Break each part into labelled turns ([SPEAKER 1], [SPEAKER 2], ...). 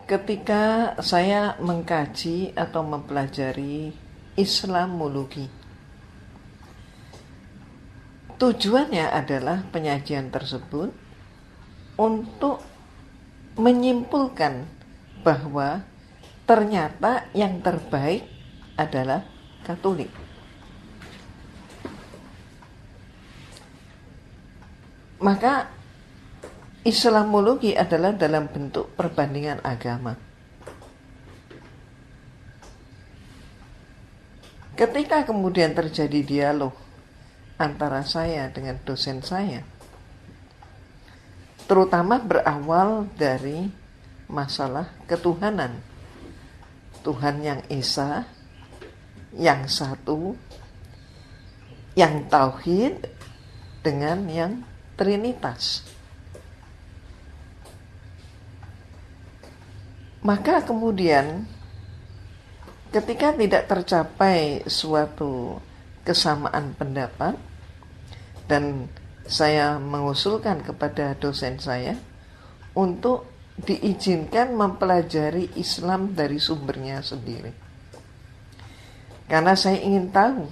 [SPEAKER 1] Ketika saya mengkaji atau mempelajari Islamologi, tujuannya adalah penyajian tersebut untuk menyimpulkan bahwa ternyata yang terbaik adalah Katolik. Maka Islamologi adalah dalam bentuk perbandingan agama. Ketika kemudian terjadi dialog antara saya dengan dosen saya, terutama berawal dari masalah ketuhanan, Tuhan yang Esa, yang satu, yang tauhid, dengan yang trinitas. Maka kemudian ketika tidak tercapai suatu kesamaan pendapat, dan saya mengusulkan kepada dosen saya untuk diizinkan mempelajari Islam dari sumbernya sendiri. Karena saya ingin tahu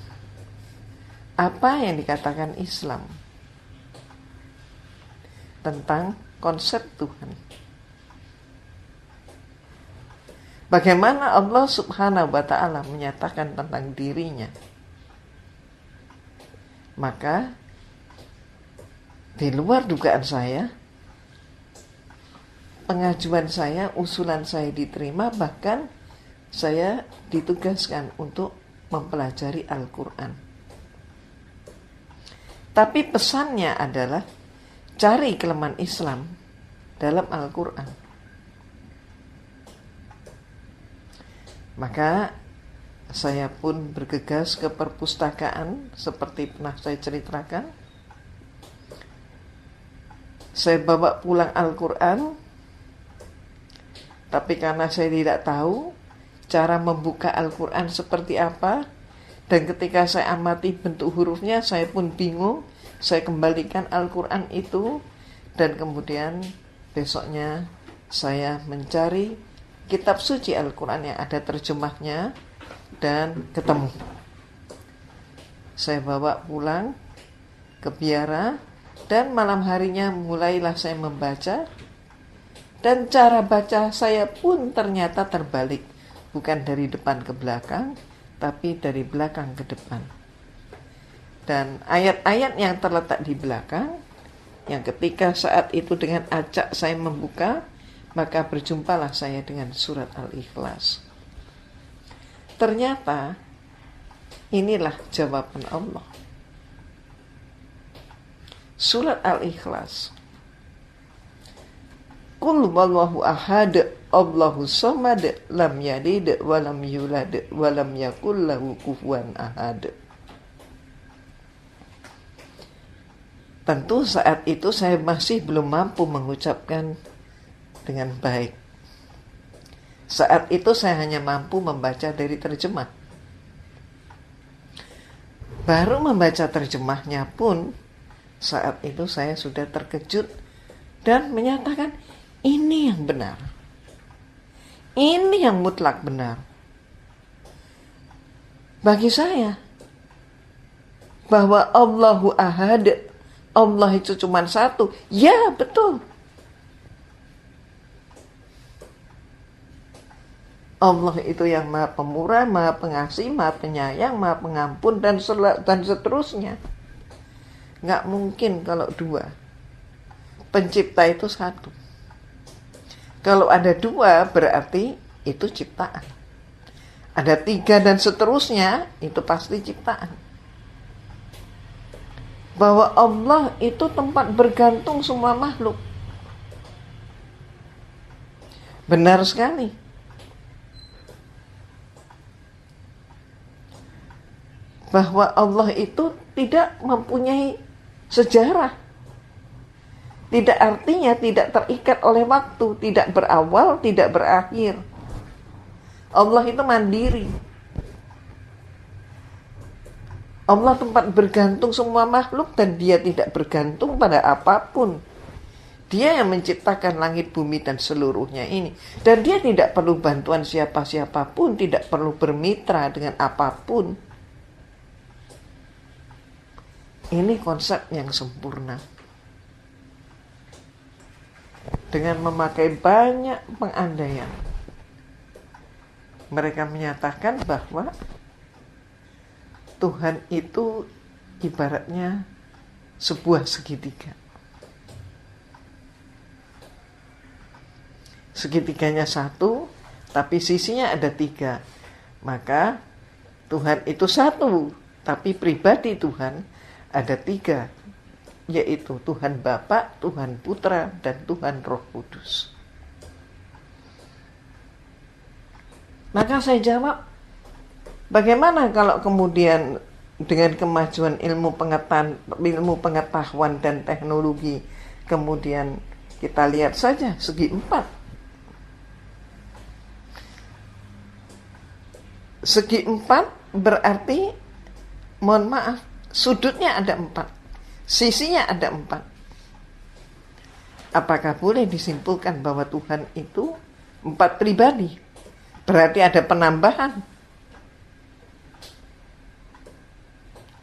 [SPEAKER 1] apa yang dikatakan Islam tentang konsep Tuhan. Bagaimana Allah Subhanahu wa ta'ala menyatakan tentang dirinya. Maka di luar dugaan saya, pengajuan saya, usulan saya diterima, bahkan saya ditugaskan untuk mempelajari Al-Quran. Tapi pesannya adalah cari kelemahan Islam dalam Al-Quran. Maka saya pun bergegas ke perpustakaan seperti pernah saya ceritakan. Saya bawa pulang Al-Quran, tapi karena saya tidak tahu cara membuka Al-Quran seperti apa, dan ketika saya amati bentuk hurufnya, saya pun bingung. Saya kembalikan Al-Quran itu, dan kemudian besoknya saya mencari kitab suci Al-Quran yang ada terjemahnya, dan ketemu. Saya bawa pulang ke biara, dan malam harinya mulailah saya membaca, dan cara baca saya pun ternyata terbalik. Bukan dari depan ke belakang, tapi dari belakang ke depan. Dan ayat-ayat yang terletak di belakang, yang ketika saat itu dengan acak saya membuka, maka berjumpalah saya dengan surat Al-Ikhlas. Ternyata inilah jawaban Allah. Surat Al-Ikhlas. Qul huwallahu ahad, Allahu samad, lam yalid wa lam yulad wa lam yakul lahu kufuwan ahad. Tentu saat itu saya masih belum mampu mengucapkan dengan baik. Saat itu saya hanya mampu membaca dari terjemah. Baru membaca terjemahnya pun, saat itu saya sudah terkejut dan menyatakan, ini yang benar. Ini yang mutlak benar. Bagi saya, bahwa Allahu ahad, Allah itu cuma satu. Ya, betul. Allah itu yang maha pemurah, maha pengasih, maha penyayang, maha pengampun, dan seterusnya. Nggak mungkin kalau dua. Pencipta itu satu. Kalau ada dua, berarti itu ciptaan. Ada tiga dan seterusnya, itu pasti ciptaan. Bahwa Allah itu tempat bergantung semua makhluk. Benar sekali. Bahwa Allah itu tidak mempunyai sejarah. Tidak artinya tidak terikat oleh waktu, tidak berawal, tidak berakhir. Allah itu mandiri. Allah tempat bergantung semua makhluk, dan dia tidak bergantung pada apapun. Dia yang menciptakan langit, bumi, dan seluruhnya ini. Dan dia tidak perlu bantuan siapa-siapapun, tidak perlu bermitra dengan apapun. Ini konsep yang sempurna. Dengan memakai banyak pengandaian, mereka menyatakan bahwa Tuhan itu ibaratnya sebuah segitiga. Segitiganya satu, tapi sisinya ada tiga. Maka Tuhan itu satu, tapi pribadi Tuhan ada tiga, yaitu Tuhan Bapa, Tuhan Putra, dan Tuhan Roh Kudus. Maka saya jawab, bagaimana kalau kemudian dengan kemajuan ilmu pengetahuan dan teknologi, kemudian kita lihat saja segi empat. Segi empat berarti, mohon maaf, sudutnya ada empat, sisinya ada empat. Apakah boleh disimpulkan bahwa Tuhan itu empat pribadi? Berarti ada penambahan.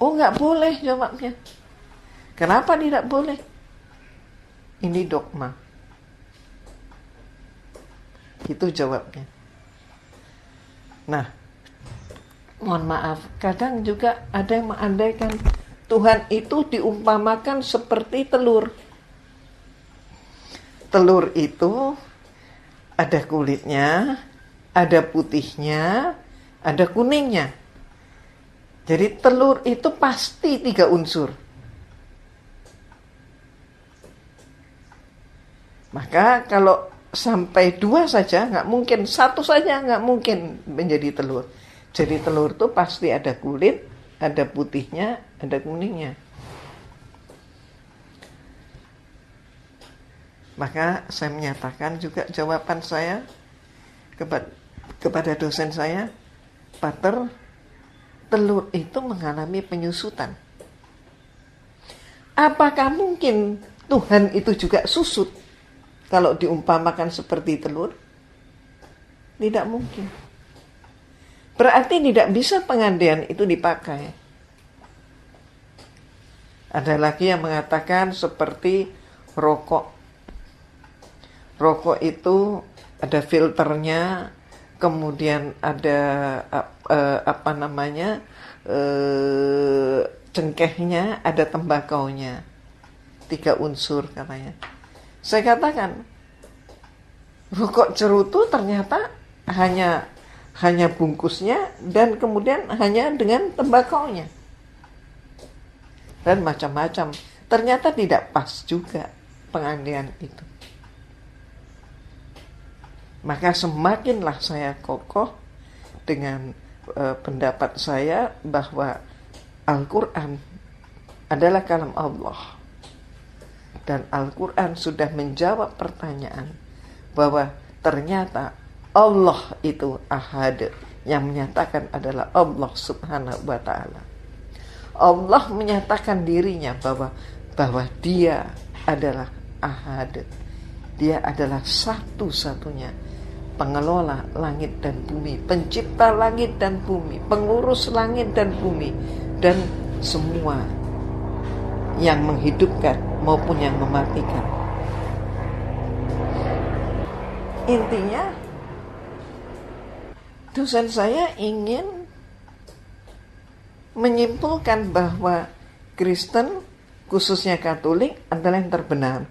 [SPEAKER 1] Oh, nggak boleh jawabnya. Kenapa tidak boleh? Ini dogma. Itu jawabnya. Nah, mohon maaf, kadang juga ada yang mengandaikan Tuhan itu diumpamakan seperti telur. Telur itu ada kulitnya, ada putihnya, ada kuningnya. Jadi telur itu pasti 3 unsur. Maka kalau sampai 2 saja nggak mungkin, 1 saja nggak mungkin menjadi telur. Jadi telur itu pasti ada kulit, ada putihnya, ada kuningnya. Maka saya menyatakan juga jawaban saya kepada dosen saya, Pater, telur itu mengalami penyusutan. Apakah mungkin Tuhan itu juga susut kalau diumpamakan seperti telur? Tidak mungkin. Berarti tidak bisa pengandaian itu dipakai. Ada lagi yang mengatakan seperti rokok. Rokok itu ada filternya, kemudian ada cengkehnya, ada tembakaunya. 3 unsur katanya. Saya katakan, rokok cerutu ternyata hanya bungkusnya dan kemudian hanya dengan tembakaunya. Dan macam-macam. Ternyata tidak pas juga pengandaian itu. Maka semakinlah saya kokoh dengan pendapat saya bahwa Al-Quran adalah kalam Allah. Dan Al-Quran sudah menjawab pertanyaan bahwa ternyata Allah itu ahad, yang menyatakan adalah Allah subhanahu wa ta'ala. Allah menyatakan dirinya bahwa dia adalah ahad. Dia adalah satu-satunya pengelola langit dan bumi, pencipta langit dan bumi, pengurus langit dan bumi, dan semua yang menghidupkan maupun yang mematikan. Intinya, dosen saya ingin menyimpulkan bahwa Kristen, khususnya Katolik, adalah yang terbenar.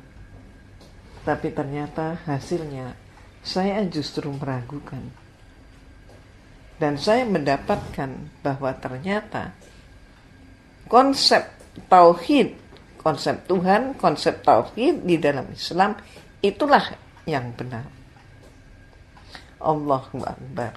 [SPEAKER 1] Tapi ternyata hasilnya saya justru meragukan. Dan saya mendapatkan bahwa ternyata konsep tauhid, konsep Tuhan, konsep tauhid di dalam Islam itulah yang benar. Allahu Akbar.